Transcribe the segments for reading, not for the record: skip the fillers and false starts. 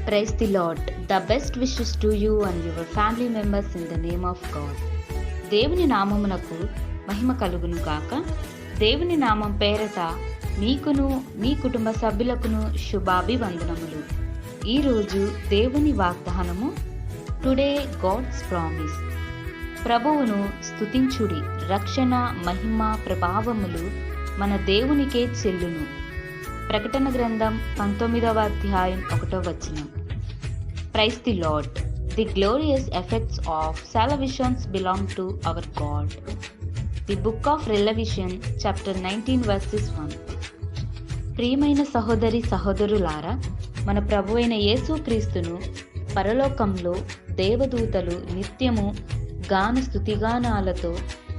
Praise the Lord. The best wishes to you and your family members in the name of God. దేవుని నామమునకు మహిమ కలుగును గాక. దేవుని నామం పేరట మీకును మీ కుటుంబ సభ్యులకును శుభాభివందనములు. ఈరోజు దేవుని వాగ్దానము టుడే గాడ్స్ ప్రామిస్. ప్రభువును స్తుతించుడి, రక్షణ మహిమ ప్రభావములు మన దేవునికే చెల్లును. ప్రకటన గ్రంథం 19వ అధ్యాయం 1వ వచనం. Praise the Lord. The glorious effects of salvations belong to our God. The book of Revelation chapter 19 verses 1. ప్రియమైన సహోదరి సహోదరులారా, మన ప్రభువైన యేసుక్రీస్తును పరలోకంలో దేవదూతలు నిత్యము గాన స్తుతిగానాలతో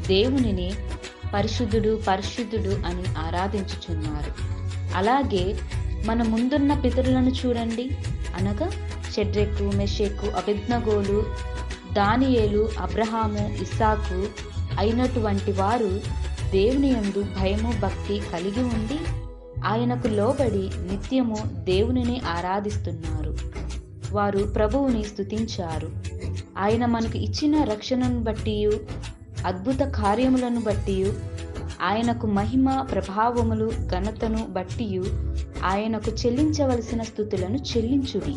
దేవునిని పరిశుద్ధుడు పరిశుద్ధుడు అని ఆరాధించుచున్నారు. అలాగే మన ముందున్న పితరులను చూడండి, అనగా షడ్రెకు, మెషెకు, అబేద్నెగోలు, దానియేలు, అబ్రహాము, ఇస్సాకు అయినటువంటి వారు దేవుని యందు భయము భక్తి కలిగి ఉండి ఆయనకు లోబడి నిత్యము దేవునిని ఆరాధిస్తున్నారు. వారు ప్రభువుని స్తుతించారు. ఆయన మనకు ఇచ్చిన రక్షణను బట్టి, అద్భుత కార్యములను బట్టి, ఆయనకు మహిమ ప్రభావములు ఘనతను బట్టి ఆయనకు చెల్లించవలసిన స్తుతులను చెల్లించుడి.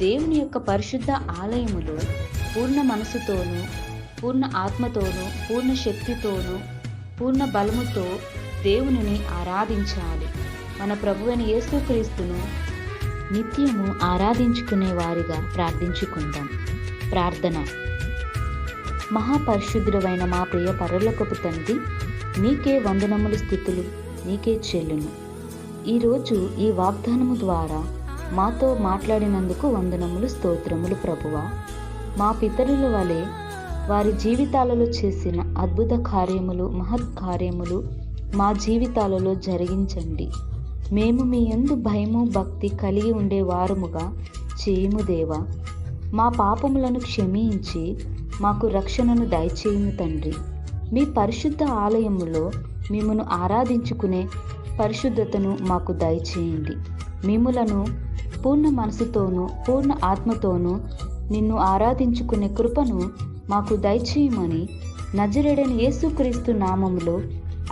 దేవుని యొక్క పరిశుద్ధ ఆలయములో పూర్ణ మనసుతోనూ, పూర్ణ ఆత్మతోనూ, పూర్ణ శక్తితోనూ, పూర్ణ బలముతో దేవునిని ఆరాధించాలి. మన ప్రభువైన యేసుక్రీస్తును నిత్యము ఆరాధించుకునే వారిగా ప్రార్థించుకుందాం. ప్రార్థన. మహాపరిశుద్ధుడైన మా ప్రియ పరలోకపు తండ్రి, నీకే వందనములు స్తుతులు నీకే చెల్లును. ఈరోజు ఈ వాగ్దానము ద్వారా మాతో మాట్లాడినందుకు వందనములు స్తోత్రములు ప్రభువా. మా పితరుల వలె వారి జీవితాలలో చేసిన అద్భుత కార్యములు, మహత్ కార్యములు మా జీవితాలలో జరిగించండి. మేము మీ యందు భయము భక్తి కలిగి ఉండే వారముగా చేయుము దేవా. మా పాపములను క్షమించి మాకు రక్షణను దయచేయుము తండ్రి. మీ పరిశుద్ధ ఆలయములో మిమ్మును ఆరాధించుకునే పరిశుద్ధతను మాకు దయచేయండి. మిమ్ములను పూర్ణ మనసుతోనూ పూర్ణ ఆత్మతోనూ నిన్ను ఆరాధించుకునే కృపను మాకు దయచేయమని నజరేయుడైన యేసుక్రీస్తు నామములో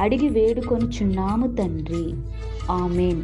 అడిగి వేడుకొనుచున్నాము తండ్రి. ఆమేన్.